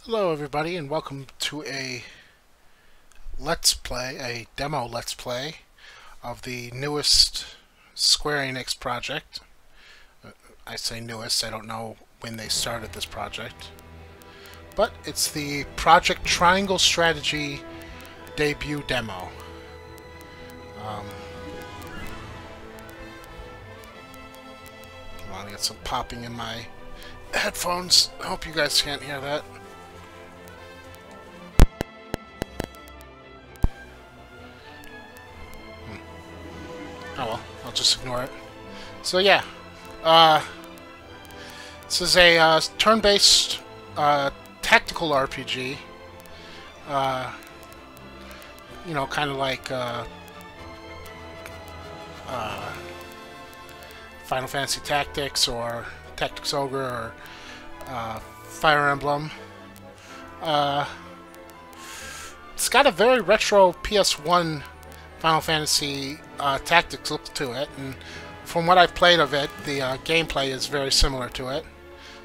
Hello everybody and welcome to a demo let's play of the newest Square Enix project. I say newest, I don't know when they started this project. But it's the Project Triangle Strategy debut demo. Come on, I got some popping in my headphones. I hope you guys can't hear that. Oh well, I'll just ignore it. So yeah, this is a turn-based tactical RPG. You know, kind of like Final Fantasy Tactics or Tactics Ogre or Fire Emblem. It's got a very retro PS1 Final Fantasy Tactics look to it, and from what I've played of it, the gameplay is very similar to it.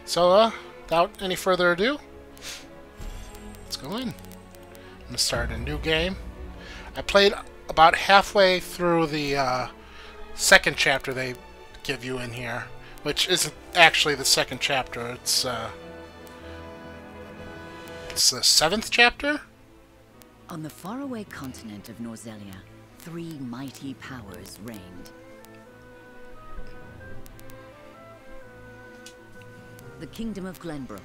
So, without any further ado, let's go in. I'm going to start a new game. I played about halfway through the second chapter they give you in here, which isn't actually the second chapter, it's the 7th chapter? On the faraway continent of Norzelia, 3 mighty powers reigned. The Kingdom of Glenbrook,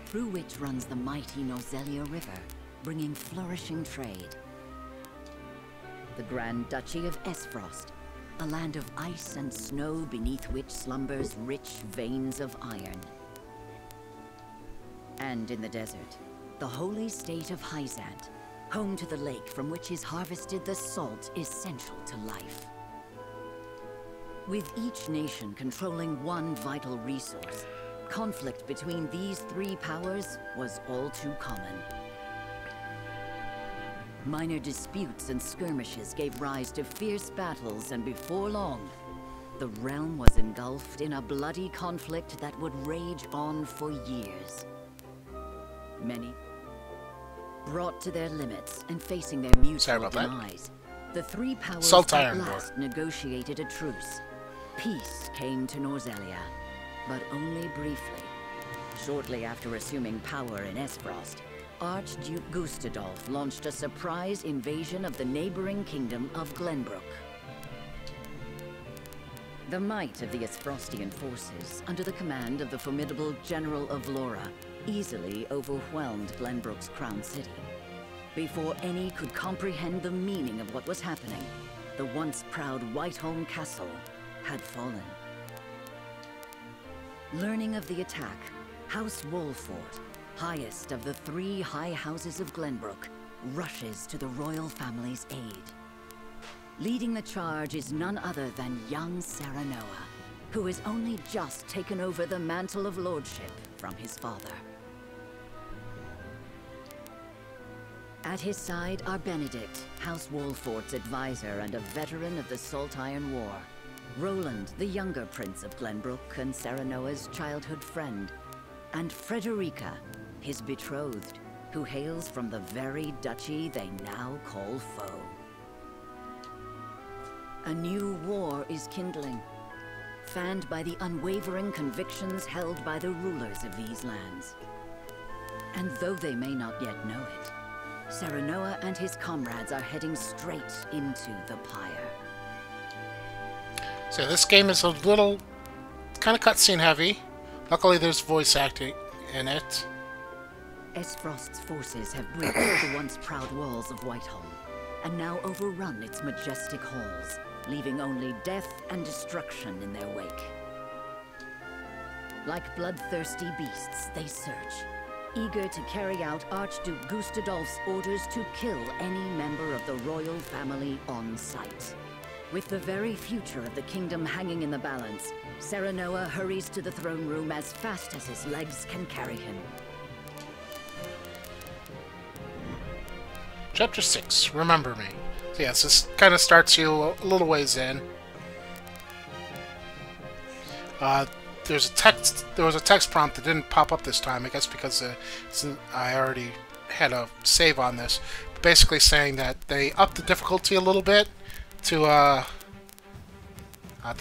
through which runs the mighty Norzelia River, bringing flourishing trade. The Grand Duchy of Esfrost, a land of ice and snow beneath which slumbers rich veins of iron. And in the desert, the holy state of Hyzant, home to the lake from which is harvested the salt essential to life. With each nation controlling one vital resource, conflict between these 3 powers was all too common. Minor disputes and skirmishes gave rise to fierce battles, and before long, the realm was engulfed in a bloody conflict that would rage on for years. Many brought to their limits and facing their mutual demise, the 3 powers at last negotiated a truce. Peace came to Norzelia, but only briefly. Shortly after assuming power in Esfrost, Archduke Gustadolf launched a surprise invasion of the neighboring kingdom of Glenbrook. The might of the Esfrostian forces, under the command of the formidable General of Lora, easily overwhelmed Glenbrook's crown city. Before any could comprehend the meaning of what was happening, the once proud Whiteholm Castle had fallen. Learning of the attack, House Wolford, highest of the 3 high houses of Glenbrook, rushes to the royal family's aid. Leading the charge is none other than young Serenoa, who has only just taken over the mantle of lordship from his father. At his side are Benedict, House Wolford's advisor and a veteran of the Saltiron War, Roland, the younger prince of Glenbrook and Serenoa's childhood friend, and Frederica, his betrothed, who hails from the very duchy they now call foe. A new war is kindling, fanned by the unwavering convictions held by the rulers of these lands. And though they may not yet know it, Serenoa and his comrades are heading straight into the pyre. So this game is a little kind of cutscene heavy. Luckily there's voice acting in it. Esfrost's forces have breached the once proud walls of Whiteholm, and now overrun its majestic halls, leaving only death and destruction in their wake. Like bloodthirsty beasts, they search, eager to carry out Archduke Gustadolf's orders to kill any member of the royal family on sight. With the very future of the kingdom hanging in the balance, Serenoa hurries to the throne room as fast as his legs can carry him. Chapter 6, Remember Me. So yes, this kind of starts you a little ways in. there was a text prompt that didn't pop up this time. I guess because I already had a save on this. Basically saying that they upped the difficulty a little bit to the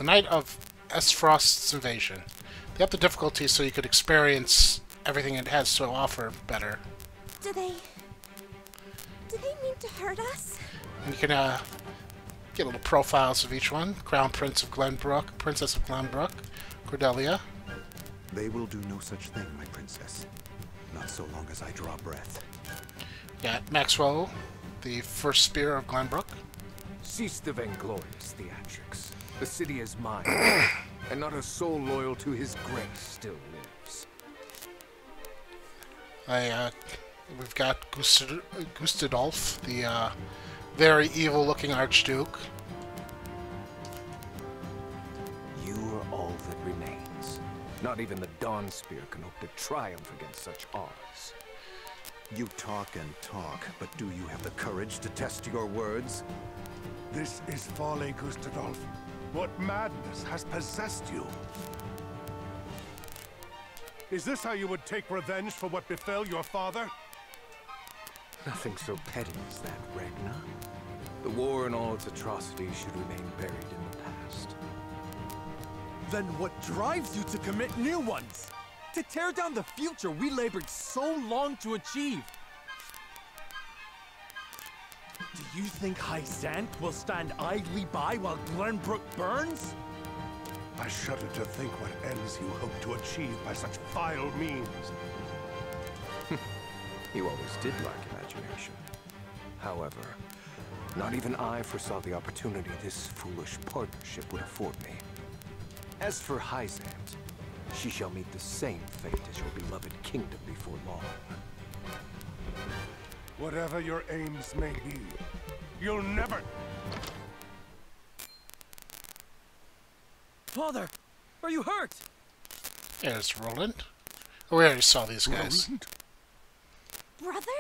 night of Aesfrost's invasion. They upped the difficulty so you could experience everything it has to offer better. Do they mean to hurt us? And you can get little profiles of each one. Crown Prince of Glenbrook, Princess of Glenbrook, Cordelia. They will do no such thing, my princess. Not so long as I draw breath. Yeah, Maxwell, the first spear of Glenbrook. Cease the vainglorious theatrics. The city is mine, and not a soul loyal to his grace still lives. We've got Gustadolf, the very evil-looking Archduke. You are all that remains. Not even the Dawn Spear can hope to triumph against such odds. You talk and talk, but do you have the courage to test your words? This is folly, Gustadolf. What madness has possessed you? Is this how you would take revenge for what befell your father? Nothing so petty as that, Ragnar. The war and all its atrocities should remain buried in the past. Then what drives you to commit new ones? To tear down the future we labored so long to achieve? Do you think Hyzanth will stand idly by while Glenbrook burns? I shudder to think what ends you hope to achieve by such vile means. You always did lack imagination. However, not even I foresaw the opportunity this foolish partnership would afford me. As for Hyzanth, she shall meet the same fate as your beloved kingdom before long. Whatever your aims may be, you'll never... Father, are you hurt? There's Roland. Oh, we already saw these guys. Roland? Brother?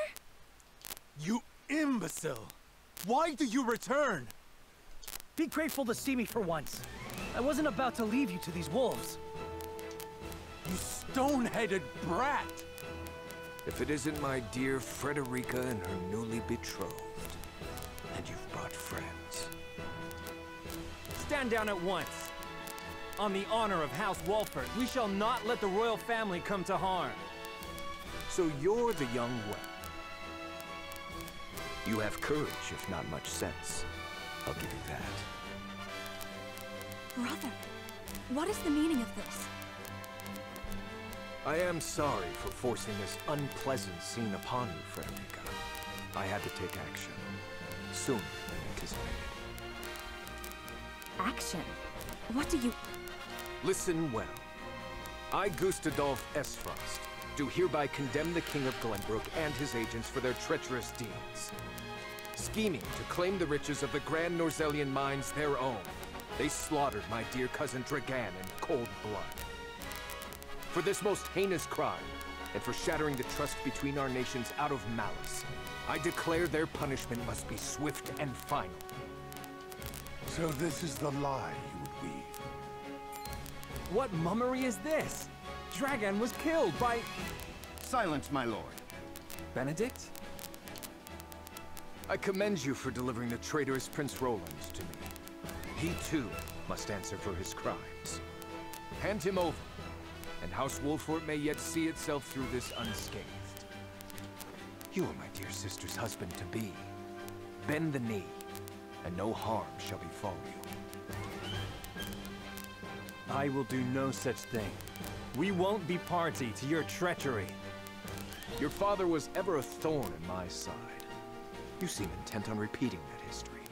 You imbecile! Why do you return? Be grateful to see me for once. I wasn't about to leave you to these wolves. You stone-headed brat! If it isn't my dear Frederica and her newly betrothed, and you've brought friends. Stand down at once. On the honor of House Walford, we shall not let the royal family come to harm. So you're the young one. You have courage, if not much sense. I'll give you that. Brother, what is the meaning of this? I am sorry for forcing this unpleasant scene upon you, Frederica. I had to take action. Sooner than anticipated. Action? What do you... Listen well. I, Gustadolf Aesfrost, do hereby condemn the King of Glenbrook and his agents for their treacherous deeds. Scheming to claim the riches of the Grand Norzelian mines their own, they slaughtered my dear cousin Dragan in cold blood. For this most heinous crime, and for shattering the trust between our nations out of malice, I declare their punishment must be swift and final. So this is the lie you would weave. What mummery is this? Dragan was killed by... Silence, my lord. Benedict? I commend you for delivering the traitorous Prince Roland to me. He, too, must answer for his crimes. Hand him over, and House Wolfort may yet see itself through this unscathed. You are my dear sister's husband-to-be. Bend the knee, and no harm shall befall you. I will do no such thing. We won't be party to your treachery. Your father was ever a thorn in my side. You seem intent on repeating that history.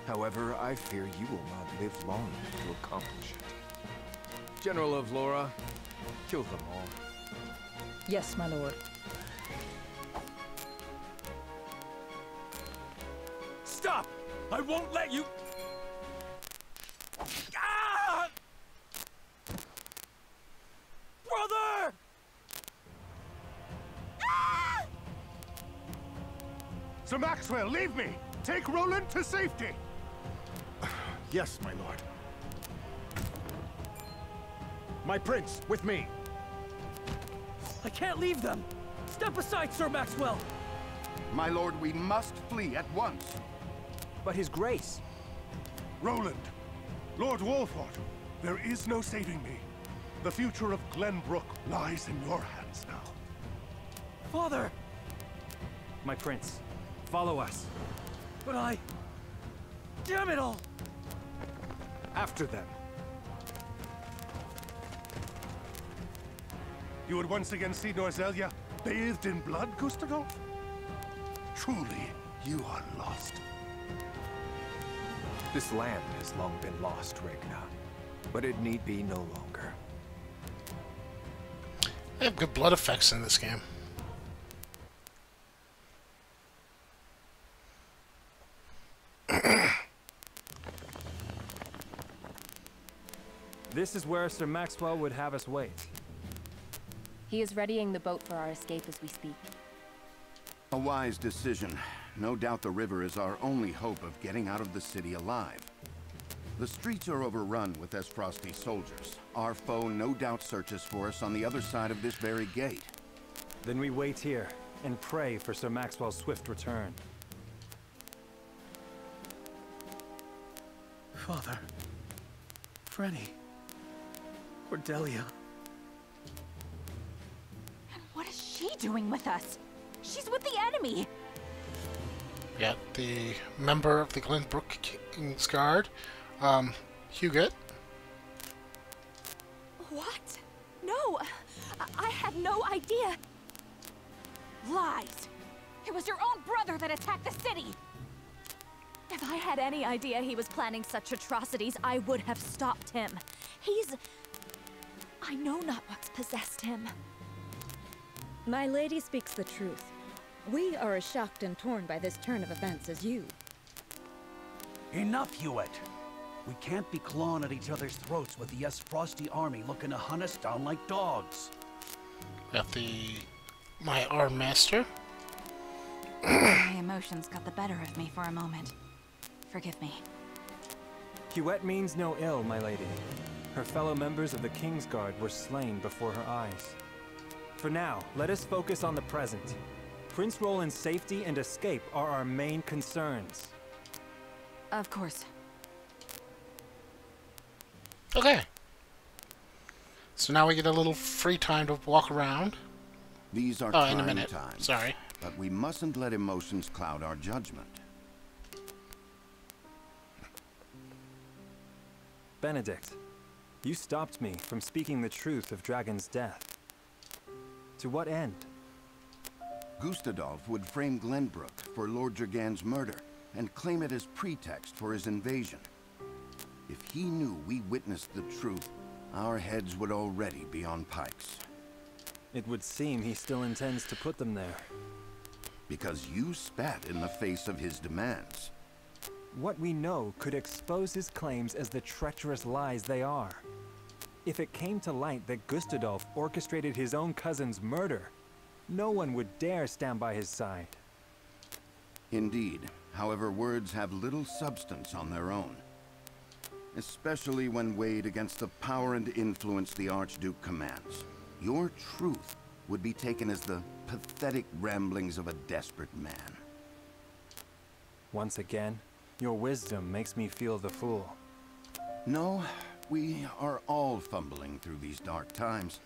However, I fear you will not live long enough to accomplish it. General of Laura, kill them all. Yes, my lord. Stop! I won't let you... Ah! Brother! Ah! Sir Maxwell, leave me! Take Roland to safety! Yes, my lord. My prince, with me. I can't leave them! Step aside, Sir Maxwell! My lord, we must flee at once. But his grace... Roland, Lord Wolford, there is no saving me. The future of Glenbrook lies in your hands now. Father! My prince, follow us. But I... Damn it all! After them. You would once again see Norzelia bathed in blood, Gustavo? Truly, you are lost. This land has long been lost, Regna. But it need be no longer. They have good blood effects in this game. This is where Sir Maxwell would have us wait. He is readying the boat for our escape as we speak. A wise decision. No doubt the river is our only hope of getting out of the city alive. The streets are overrun with Esfrosti soldiers. Our foe no doubt searches for us on the other side of this very gate. Then we wait here and pray for Sir Maxwell's swift return. Father. Frenny. Cordelia. And what is she doing with us? She's with the enemy! Yeah, the member of the Glenbrook King's Guard, Huguet. What? No! I had no idea! Lies! It was your own brother that attacked the city! If I had any idea he was planning such atrocities, I would have stopped him. I know not what's possessed him. My lady speaks the truth. We are as shocked and torn by this turn of events as you. Enough, Hewitt! We can't be clawing at each other's throats with the Esfrosti army looking to hunt us down like dogs. Got my arm master. My emotions got the better of me for a moment. Forgive me. Huguet means no ill, my lady. Her fellow members of the King's Guard were slain before her eyes. For now, let us focus on the present. Prince Roland's safety and escape are our main concerns. Of course. Okay. So now we get a little free time to walk around. These are in a trying minute. times. Sorry. But we mustn't let emotions cloud our judgment. Benedict, you stopped me from speaking the truth of Dragon's death. To what end? Gustadolf would frame Glenbrook for Lord Jergan's murder and claim it as pretext for his invasion. If he knew we witnessed the truth, our heads would already be on pikes. It would seem he still intends to put them there. Because you spat in the face of his demands. What we know could expose his claims as the treacherous lies they are. If it came to light that Gustadolf orchestrated his own cousin's murder, no one would dare stand by his side. Indeed. However, words have little substance on their own. Especially when weighed against the power and influence the Archduke commands. Your truth would be taken as the pathetic ramblings of a desperate man. Once again, your wisdom makes me feel the fool. No, we are all fumbling through these dark times.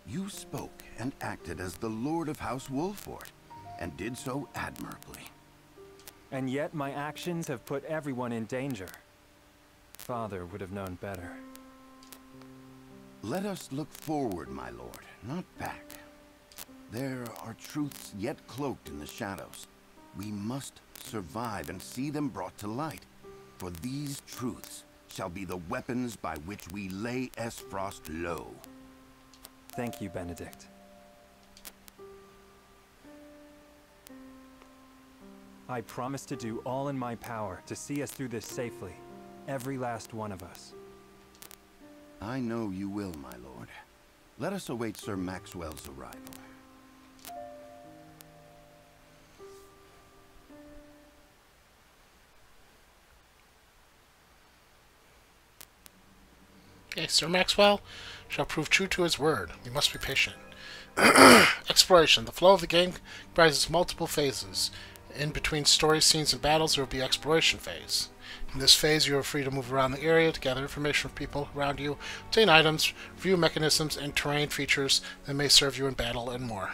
You spoke and acted as the Lord of House Wolford, and did so admirably. And yet my actions have put everyone in danger. Father would have known better. Let us look forward, my lord, not back. There are truths yet cloaked in the shadows. We must survive and see them brought to light. For these truths shall be the weapons by which we lay Esfrost low. Thank you, Benedict. I promise to do all in my power to see us through this safely. Every last one of us. I know you will, my lord. Let us await Sir Maxwell's arrival. Okay, Sir Maxwell shall prove true to his word. We must be patient. Exploration. The flow of the game comprises multiple phases. In between story scenes and battles, there will be exploration phase. In this phase, you are free to move around the area to gather information from people around you, obtain items, view mechanisms and terrain features that may serve you in battle, and more.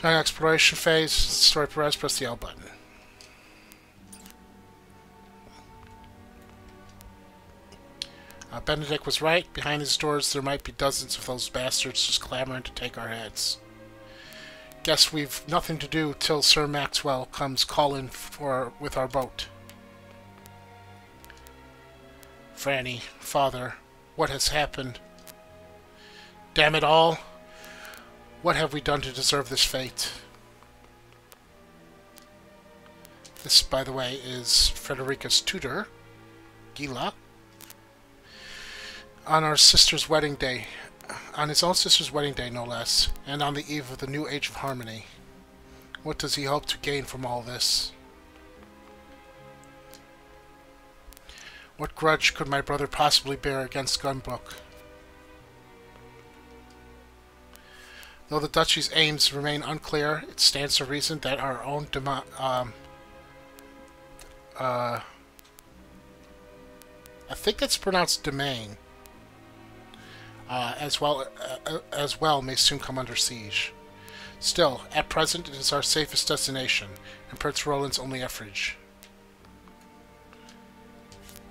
During exploration phase, story progress, press the L button. Benedict was right. Behind these doors, there might be dozens of those bastards just clamoring to take our heads. Guess we've nothing to do till Sir Maxwell comes calling with our boat. Franny, Father, what has happened? Damn it all! What have we done to deserve this fate? This, by the way, is Frederica's tutor, Gila. On our sister's wedding day, on his own sister's wedding day, no less, and on the eve of the new age of harmony. What does he hope to gain from all this? What grudge could my brother possibly bear against Glenbrook? Though the duchy's aims remain unclear, it stands to reason that our own I think that's pronounced domain. As well may soon come under siege. Still, at present it is our safest destination, and Prince Roland's only refuge.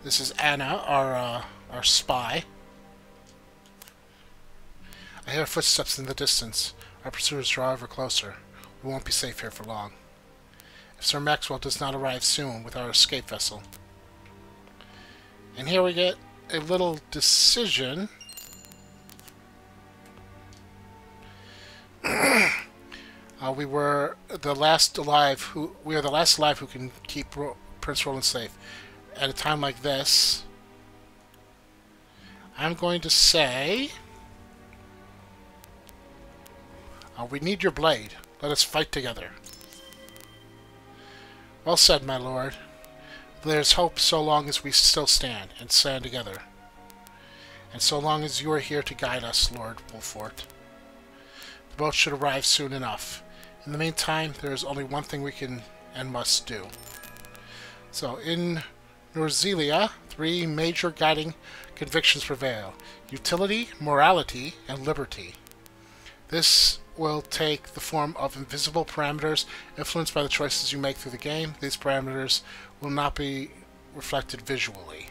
This is Anna, our spy. I hear footsteps in the distance. Our pursuers draw ever closer. We won't be safe here for long. If Sir Maxwell does not arrive soon with our escape vessel. And here we get a little decision. We are the last alive who can keep Prince Roland safe. At a time like this, I'm going to say, we need your blade. Let us fight together. Well said, my lord. There's hope so long as we still stand, and stand together. And so long as you are here to guide us, Lord Wolfort. The boat should arrive soon enough. In the meantime, there is only one thing we can and must do. So, in Norzelia, 3 major guiding convictions prevail. Utility, morality, and liberty. This will take the form of invisible parameters influenced by the choices you make through the game. These parameters will not be reflected visually.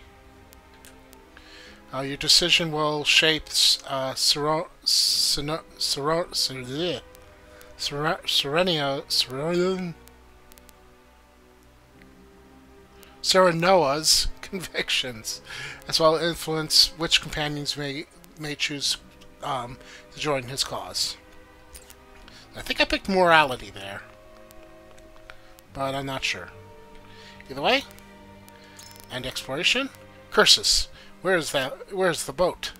Your decision will shape Serenoa's convictions, as well as influence which companions may choose to join his cause. I think I picked morality there, but I'm not sure. Either way, and exploration. Cursus, where's the boat?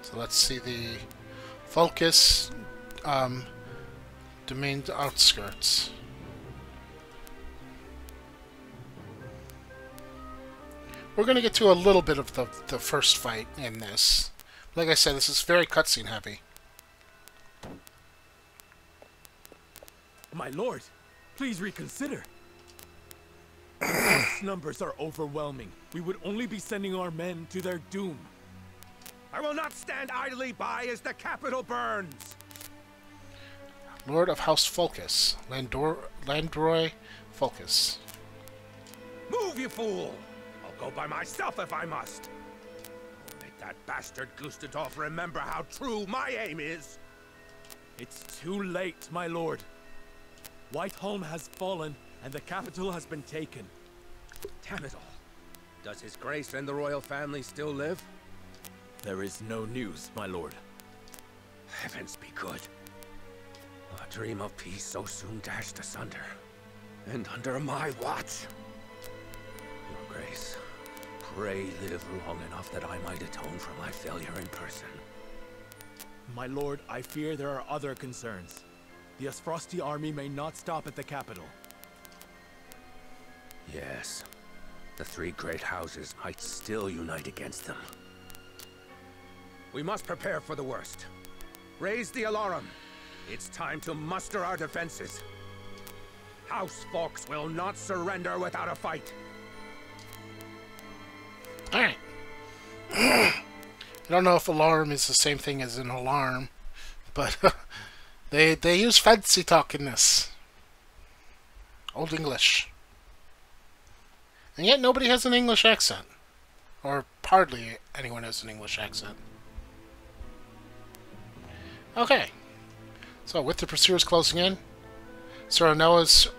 So let's see the focus, domain outskirts. We're going to get to a little bit of the first fight in this. Like I said, this is very cutscene heavy. My lord, please reconsider. The numbers are overwhelming. We would only be sending our men to their doom. I will not stand idly by as the capital burns! Lord of House Fulcus, Landroy Fulcus. Move, you fool! I'll go by myself if I must. Make that bastard Gustadolf remember how true my aim is. It's too late, my lord. Whiteholm has fallen, and the capital has been taken. Damn it all. Does his grace and the royal family still live? There is no news, my lord. Heavens be good. A dream of peace so soon dashed asunder. And under my watch. Your Grace, pray live long enough that I might atone for my failure in person. My lord, I fear there are other concerns. The Esfrosti army may not stop at the capital. Yes, the three great houses might still unite against them. We must prepare for the worst. Raise the alarum. It's time to muster our defenses. House Fawkes will not surrender without a fight. Alright. I don't know if alarm is the same thing as an alarm, but they use fancy talk in this. Old English. And yet nobody has an English accent. Or hardly anyone has an English accent. Okay. So with the pursuers closing in, Sir Noah's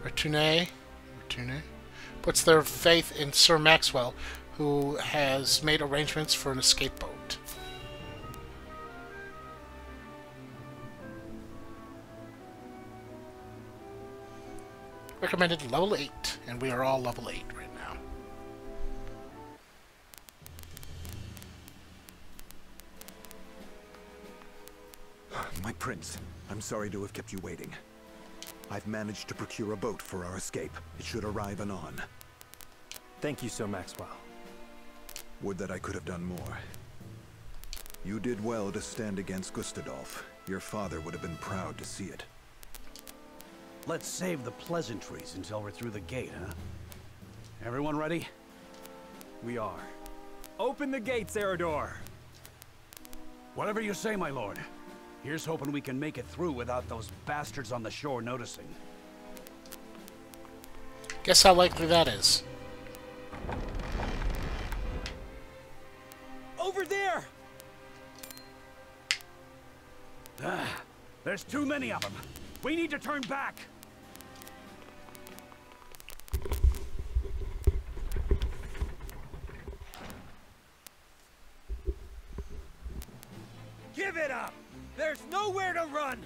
Retune puts their faith in Sir Maxwell, who has made arrangements for an escape boat. Recommended level 8, and we are all level 8 right now. My prince, I'm sorry to have kept you waiting. I've managed to procure a boat for our escape. It should arrive anon. Thank you, Sir Maxwell. Would that I could have done more. You did well to stand against Gustadolf. Your father would have been proud to see it. Let's save the pleasantries until we're through the gate, huh? Everyone ready? We are. Open the gates, Eredor! Whatever you say, my lord. Here's hoping we can make it through without those bastards on the shore noticing. Guess how likely that is. Over there! There's too many of them. We need to turn back. Give it up! There's nowhere to run!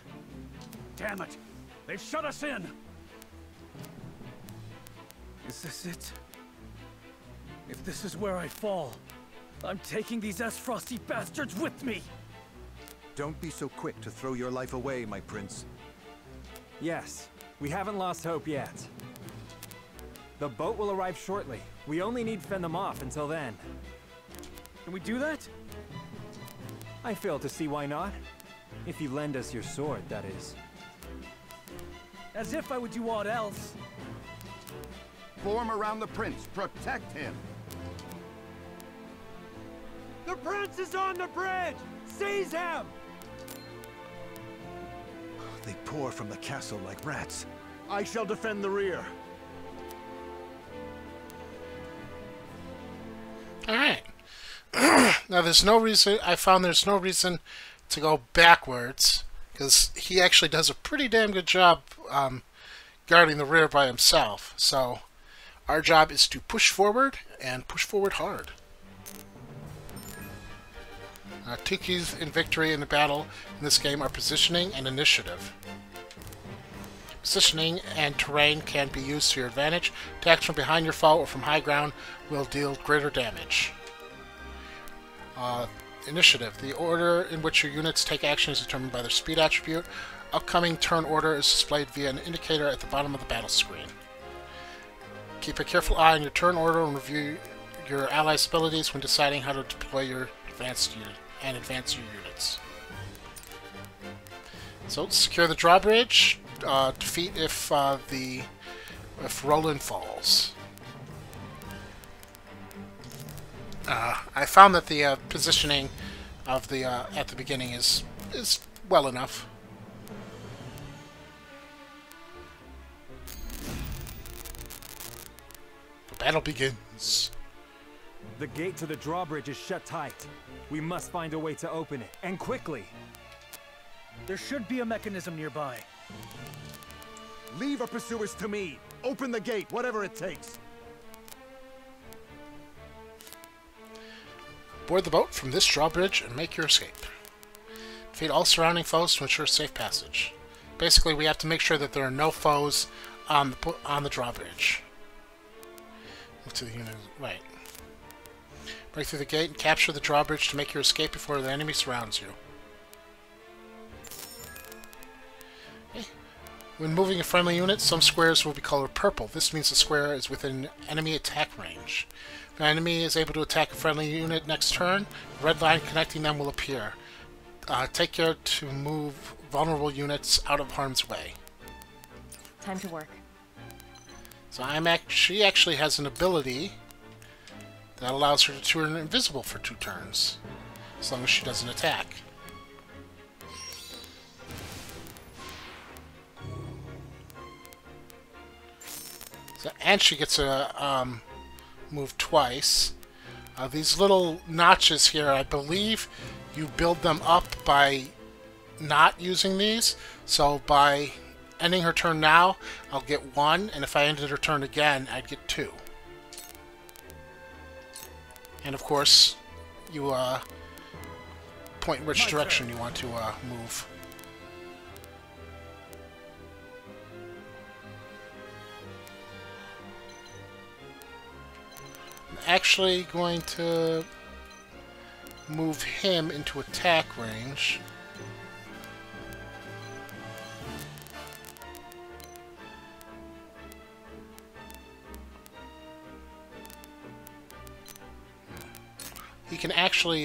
Damn it! They've shut us in! Is this it? If this is where I fall, I'm taking these Esfrosti bastards with me! Don't be so quick to throw your life away, my prince. Yes, we haven't lost hope yet. The boat will arrive shortly. We only need to fend them off until then. Can we do that? I fail to see why not. If you lend us your sword, that is. As if I would do aught else. Form around the prince. Protect him. The prince is on the bridge! Seize him! They pour from the castle like rats. I shall defend the rear. Alright. Now there's no reason, I found there's no reason to go backwards, because he actually does a pretty damn good job guarding the rear by himself. So our job is to push forward, and push forward hard. Two keys in victory in the battle in this game are positioning and initiative. Positioning and terrain can be used to your advantage. Attacks from behind your foe or from high ground will deal greater damage. Initiative. The order in which your units take action is determined by their speed attribute. Upcoming turn order is displayed via an indicator at the bottom of the battle screen. Keep a careful eye on your turn order and review your allies' abilities when deciding how to deploy your advanced unit and advance your units. So secure the drawbridge. Defeat if Roland falls. I found that the positioning of the at the beginning is well enough. The battle begins. The gate to the drawbridge is shut tight. We must find a way to open it, and quickly. There should be a mechanism nearby. Leave our pursuers to me. Open the gate, whatever it takes. Board the boat from this drawbridge and make your escape. Defeat all surrounding foes to ensure safe passage. basically we have to make sure that there are no foes on the drawbridge. Move to the unit, right. Break through the gate and capture the drawbridge to make your escape before the enemy surrounds you. Okay. When moving a friendly unit, some squares will be colored purple. This means the square is within enemy attack range. If an enemy is able to attack a friendly unit next turn, a red line connecting them will appear. Take care to move vulnerable units out of harm's way. Time to work. So she actually has an ability that allows her to turn invisible for 2 turns, as long as she doesn't attack. So, and she gets a move twice. These little notches here, I believe you build them up by not using these. So by ending her turn now, I'll get 1, and if I ended her turn again, I'd get 2. And of course, you point which direction you want to move. I'm actually going to move him into attack range. He can actually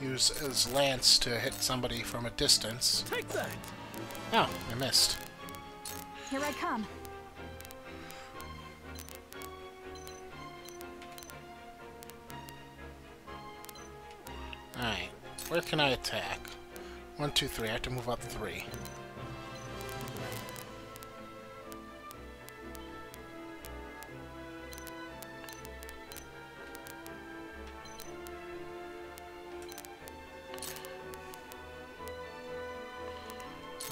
use his lance to hit somebody from a distance. Take that! Oh, I missed. Here I come. Alright, where can I attack? 1, 2, 3. I have to move up 3.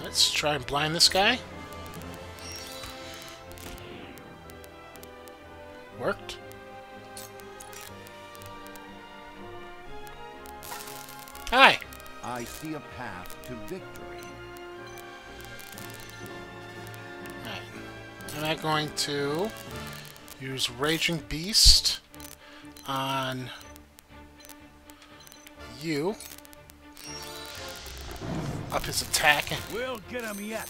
Let's try and blind this guy. Worked. Hi! I see a path to victory. Alright. And I'm going to use Raging Beast on you. Up his attack. We'll get him yet.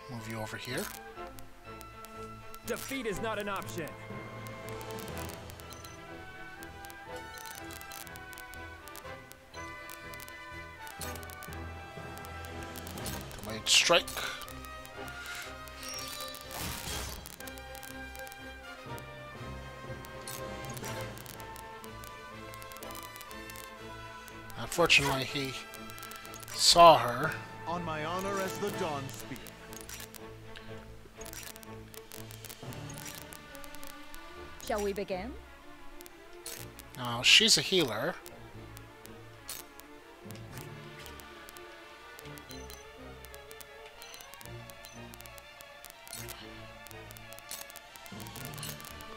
Move you over here. Defeat is not an option. Delayed strike. Unfortunately, he saw her. On my honor as the Dawn Spear. Shall we begin? Now, she's a healer.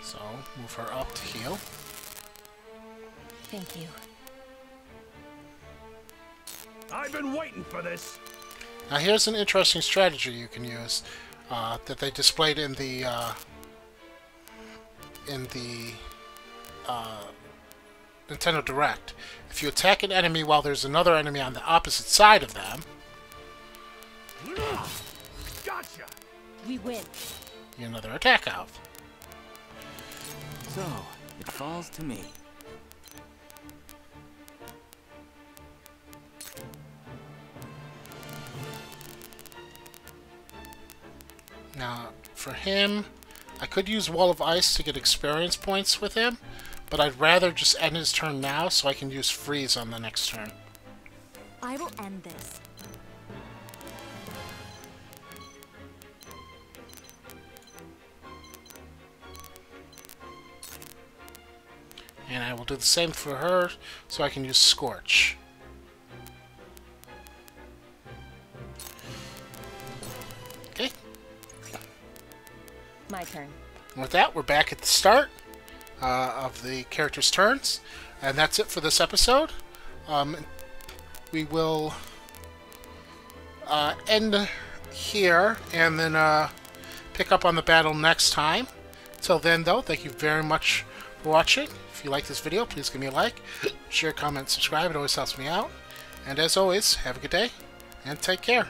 So, move her up to heal. Thank you. I've been waiting for this. Now here's an interesting strategy you can use that they displayed in the Nintendo Direct. If you attack an enemy while there's another enemy on the opposite side of them, Gotcha. We win. you get another attack out. So, it falls to me. Now, for him, I could use Wall of Ice to get experience points with him, but I'd rather just end his turn now so I can use Freeze on the next turn. I will end this. And I will do the same for her so I can use Scorch. Okay. My turn. And with that, we're back at the start of the characters' turns. And that's it for this episode. we will end here and then pick up on the battle next time. Till then, though, thank you very much for watching. If you like this video, please give me a like, share, comment, subscribe. It always helps me out. And as always, have a good day and take care.